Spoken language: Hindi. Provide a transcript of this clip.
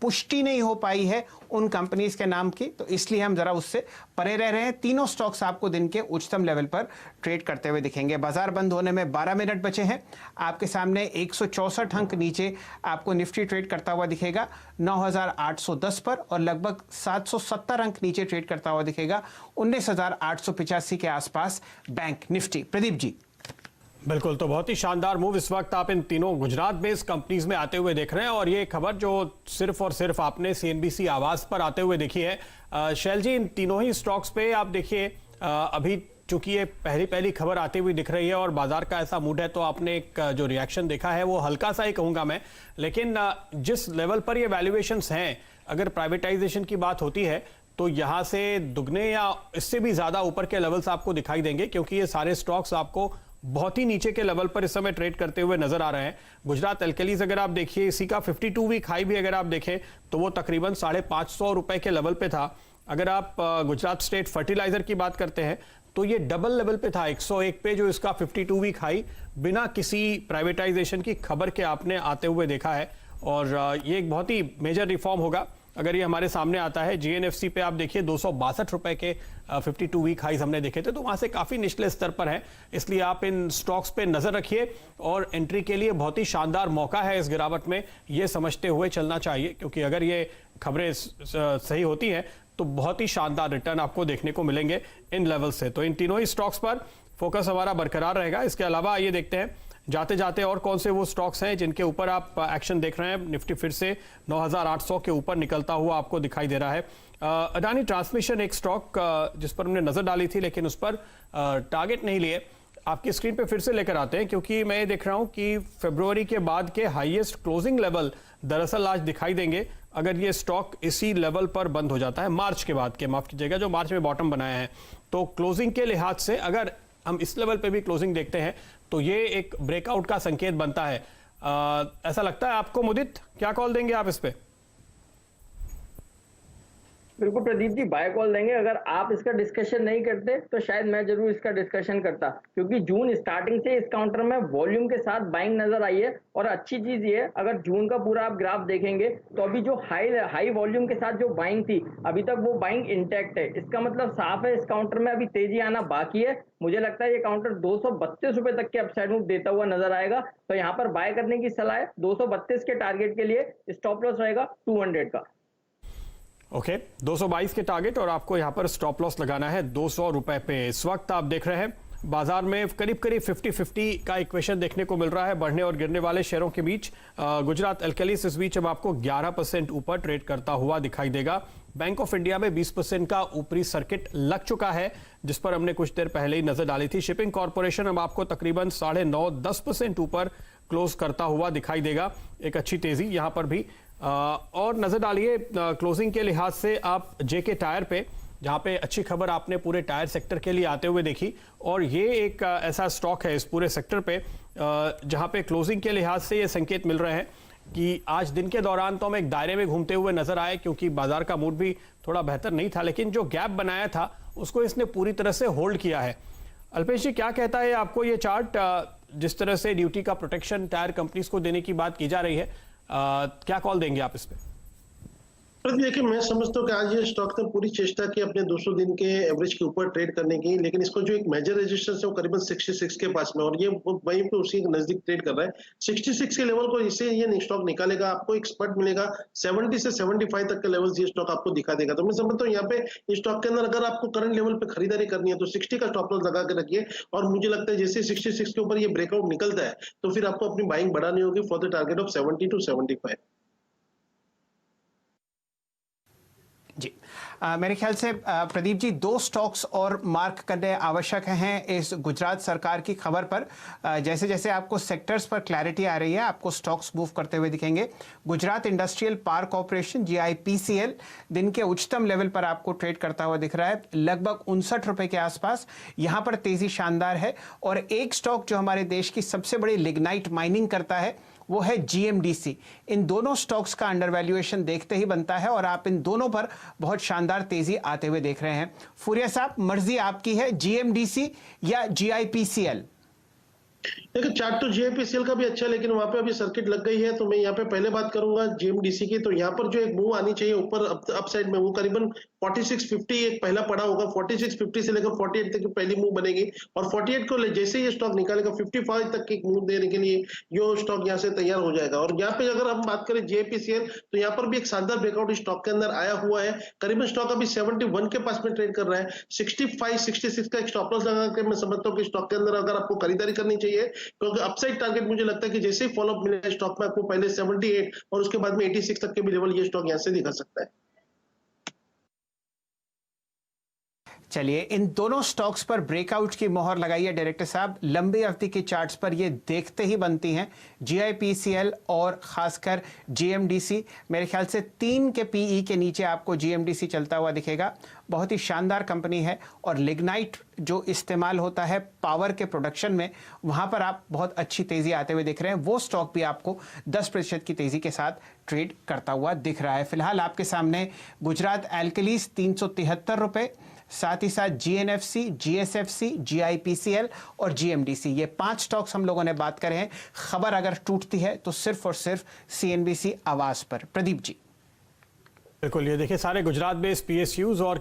पुष्टि नहीं हो पाई है उन कंपनीज के नाम की, तो इसलिए हम जरा उससे परे रह रहे हैं। तीनों स्टॉक्स आपको दिन के उच्चतम लेवल पर ट्रेड करते हुए दिखेंगे। बाजार बंद होने में 12 मिनट बचे हैं। आपके सामने 164 अंक नीचे आपको निफ्टी ट्रेड करता हुआ दिखेगा 9,810 पर, और लगभग 770 अंक नीचे ट्रेड करता हुआ दिखेगा 19,885 के आसपास बैंक निफ्टी। प्रदीप जी। बिल्कुल, तो बहुत ही शानदार मूव इस वक्त आप इन तीनों गुजरात बेस्ड कंपनीज में आते हुए देख रहे हैं, और ये खबर जो सिर्फ और सिर्फ आपने CNBC आवाज पर आते हुए देखी है। शैल जी, इन तीनों ही स्टॉक्स पे आप देखिए, अभी चूंकि ये पहली खबर आती हुई दिख रही है और बाजार का ऐसा मूड है, तो आपने एक जो रिएक्शन देखा है वो हल्का सा ही कहूंगा मैं, लेकिन जिस लेवल पर ये वैल्यूएशंस हैं, अगर प्राइवेटाइजेशन की बात होती है तो यहां से दुगने या इससे भी ज्यादा ऊपर के लेवल्स आपको दिखाई देंगे, क्योंकि ये सारे स्टॉक्स आपको बहुत ही नीचे के लेवल पर इस समय ट्रेड करते हुए नजर आ रहे हैं। गुजरात एल्केलीज अगर आप देखिए, इसी का 52 वीक हाई भी अगर आप देखें तो वो तकरीबन 550 रुपए के लेवल पे था। अगर आप गुजरात स्टेट फर्टिलाइजर की बात करते हैं तो ये डबल लेवल पे था 101 पे, जो इसका 52 वीक हाई बिना किसी प्राइवेटाइजेशन की खबर के आपने आते हुए देखा है। और ये एक बहुत ही मेजर रिफॉर्म होगा अगर ये हमारे सामने आता है। GNFC पे आप देखिए 262 रुपए के 52 वीक हाइज हमने देखे थे, तो वहां से काफी निचले स्तर पर है, इसलिए आप इन स्टॉक्स पे नजर रखिए और एंट्री के लिए बहुत ही शानदार मौका है इस गिरावट में, ये समझते हुए चलना चाहिए, क्योंकि अगर ये खबरें सही होती हैं तो बहुत ही शानदार रिटर्न आपको देखने को मिलेंगे इन लेवल से। तो इन तीनों ही स्टॉक्स पर फोकस हमारा बरकरार रहेगा। इसके अलावा आइए देखते हैं जाते जाते और कौन से वो स्टॉक्स हैं जिनके ऊपर आप एक्शन देख रहे हैं। निफ्टी फिर से 9,800 के ऊपर निकलता हुआ आपको दिखाई दे रहा है। अडानी ट्रांसमिशन एक स्टॉक जिस पर हमने नजर डाली थी, लेकिन उस पर टारगेट नहीं लिए, आपकी स्क्रीन पे फिर से लेकर आते हैं, क्योंकि मैं ये देख रहा हूं कि फरवरी के बाद के हाईएस्ट क्लोजिंग लेवल दरअसल आज दिखाई देंगे अगर ये स्टॉक इसी लेवल पर बंद हो जाता है। मार्च के बाद के, माफ कीजिएगा, जो मार्च में बॉटम बनाया है, तो क्लोजिंग के लिहाज से अगर हम इस लेवल पे भी क्लोजिंग देखते हैं तो ये एक ब्रेकआउट का संकेत बनता है। ऐसा लगता है आपको मुदित? क्या कॉल देंगे आप इस पे? बिल्कुल प्रदीप जी, बाय कॉल देंगे। अगर आप इसका डिस्कशन नहीं करते तो शायद मैं जरूर इसका डिस्कशन करता, क्योंकि जून स्टार्टिंग से इस काउंटर में वॉल्यूम के साथ बाइंग नजर आई है। और अच्छी चीज ये है, अगर जून का पूरा आप ग्राफ देखेंगे तो अभी जो हाई वॉल्यूम के साथ जो बाइंग थी, अभी तक वो बाइंग इंटैक्ट है। इसका मतलब साफ है इस काउंटर में अभी तेजी आना बाकी है। मुझे लगता है ये काउंटर 232 रुपए तक के अपसाइड मूव देता हुआ नजर आएगा, तो यहाँ पर बाय करने की सलाह है। 232 के टारगेट के लिए स्टॉप लॉस रहेगा 200 का। ओके, 222 के टारगेट और आपको यहां पर स्टॉप लॉस लगाना है 200 रुपए पे। इस वक्त आप देख रहे हैं बाजार में करीब 50-50 का इक्वेशन देखने को मिल रहा है बढ़ने और गिरने वाले शेयरों के बीच। गुजरात एल्केलीज इस बीच अब आपको 11% ऊपर ट्रेड करता हुआ दिखाई देगा। बैंक ऑफ इंडिया में 20% का ऊपरी सर्किट लग चुका है, जिस पर हमने कुछ देर पहले ही नजर डाली थी। शिपिंग कॉर्पोरेशन अब आपको तकरीबन 9.5-10% ऊपर क्लोज करता हुआ दिखाई देगा। एक अच्छी तेजी यहां पर भी। और नजर डालिए क्लोजिंग के लिहाज से आप जेके टायर पे, जहां पे अच्छी खबर आपने पूरे टायर सेक्टर के लिए आते हुए देखी, और ये एक ऐसा स्टॉक है इस पूरे सेक्टर पे जहां पे क्लोजिंग के लिहाज से ये संकेत मिल रहे हैं कि आज दिन के दौरान तो हम एक दायरे में घूमते हुए नजर आए, क्योंकि बाजार का मूड भी थोड़ा बेहतर नहीं था, लेकिन जो गैप बनाया था उसको इसने पूरी तरह से होल्ड किया है। अल्पेश जी, क्या कहता है आपको ये चार्ट? जिस तरह से ड्यूटी का प्रोटेक्शन टायर कंपनीज को देने की बात की जा रही है, क्या कॉल देंगे आप इस पे? देखिए, मैं समझता हूँ कि आज ये स्टॉक ने पूरी चेष्टा की अपने 200 दिन के एवरेज के ऊपर ट्रेड करने की, लेकिन इसको जो एक मेजर रेजिस्टेंस है वो करीबन 66 के पास में, और ये वहीं पे उसी के नजदीक ट्रेड कर रहा है। 66 के लेवल को इससे ये स्टॉक निकालेगा, आपको एक स्पॉट मिलेगा 70 से 75 तक के लेवल ये स्टॉक आपको दिखा देगा। तो मैं समझता हूँ यहाँ पे इस स्टॉक के अंदर अगर आपको करंट लेवल पे खरीदारी करनी है तो 60 का स्टॉप लॉस लगा के रखिए, और मुझे लगता है जैसे 66 के ऊपर ये ब्रेकआउट निकलता है तो फिर आपको अपनी बाइंग बढ़ानी होगी for the target of 70 to 75। जी, मेरे ख्याल से प्रदीप जी, 2 स्टॉक्स और मार्क करने आवश्यक हैं इस गुजरात सरकार की खबर पर। जैसे जैसे आपको सेक्टर्स पर क्लैरिटी आ रही है, आपको स्टॉक्स मूव करते हुए दिखेंगे। Gujarat industrial power corporation GIPCL दिन के उच्चतम लेवल पर आपको ट्रेड करता हुआ दिख रहा है, लगभग 59 रुपए के आसपास। यहां पर तेजी शानदार है। और एक स्टॉक जो हमारे देश की सबसे बड़ी लिग्नाइट माइनिंग करता है वो है GMDC। इन दोनों स्टॉक्स का अंडर वैल्यूएशन देखते ही बनता है, और आप इन दोनों पर बहुत शानदार तेजी आते हुए देख रहे हैं। फुरिया साहब, मर्जी आपकी है, GMDC या GIPCL? देखिए चार्ट तो जीआईपीसीएल का भी अच्छा है, लेकिन वहां पे अभी सर्किट लग गई है, तो मैं यहाँ पे पहले बात करूंगा जीएमडीसी की। तो यहाँ पर जो एक मूव आनी चाहिए ऊपर अप साइड में, वो करीबन 4650 एक पहला पड़ा होगा। 4650 से लेकर 48 तक की पहली मूव बनेगी, और 48 को जैसे ही ये स्टॉक निकालेगा 55 तक की मूव देने के लिए यो स्टॉक यहाँ से तैयार हो जाएगा। और यहाँ पे अगर हम बात करें जीआईपीसीएल, तो यहाँ पर भी एक शानदार ब्रेकआउट स्टॉक के अंदर आया हुआ है। करीबन स्टॉक अभी 71 के पास में ट्रेड कर रहा है। 65 66 का एक स्टॉप लॉस लगा के मैं समझता हूँ कि स्टॉक के अंदर अगर आपको खरीदारी करनी चाहिए, क्योंकि अपसाइड टारगेट मुझे लगता है कि जैसे ही फॉलोअप मिले स्टॉक में आपको पहले 78 और उसके बाद में 86 तक के भी लेवल ये स्टॉक यहां से दिखा सकता है। चलिए, इन दोनों स्टॉक्स पर ब्रेकआउट की मोहर लगाई है डायरेक्टर साहब। लंबी अवधि के चार्ट्स पर ये देखते ही बनती हैं, जीआईपीसीएल और खासकर जीएमडीसी। मेरे ख्याल से 3 के पीई के नीचे आपको जीएमडीसी चलता हुआ दिखेगा। बहुत ही शानदार कंपनी है, और लिग्नाइट जो इस्तेमाल होता है पावर के प्रोडक्शन में, वहाँ पर आप बहुत अच्छी तेज़ी आते हुए दिख रहे हैं। वो स्टॉक भी आपको 10% की तेज़ी के साथ ट्रेड करता हुआ दिख रहा है। फिलहाल आपके सामने गुजरात एल्कलीज 373 रुपये, साथ ही साथ जीएनएफसी, जीएसएफसी, जीआईपीसीएल और जीएमडीसी, ये 5 स्टॉक्स हम लोगों ने बात करे हैं। खबर अगर टूटती है तो सिर्फ और सिर्फ सीएनबीसी आवाज पर। प्रदीप जी। बिल्कुल, ये देखिए सारे गुजरात बेस्ड पीएसयूज और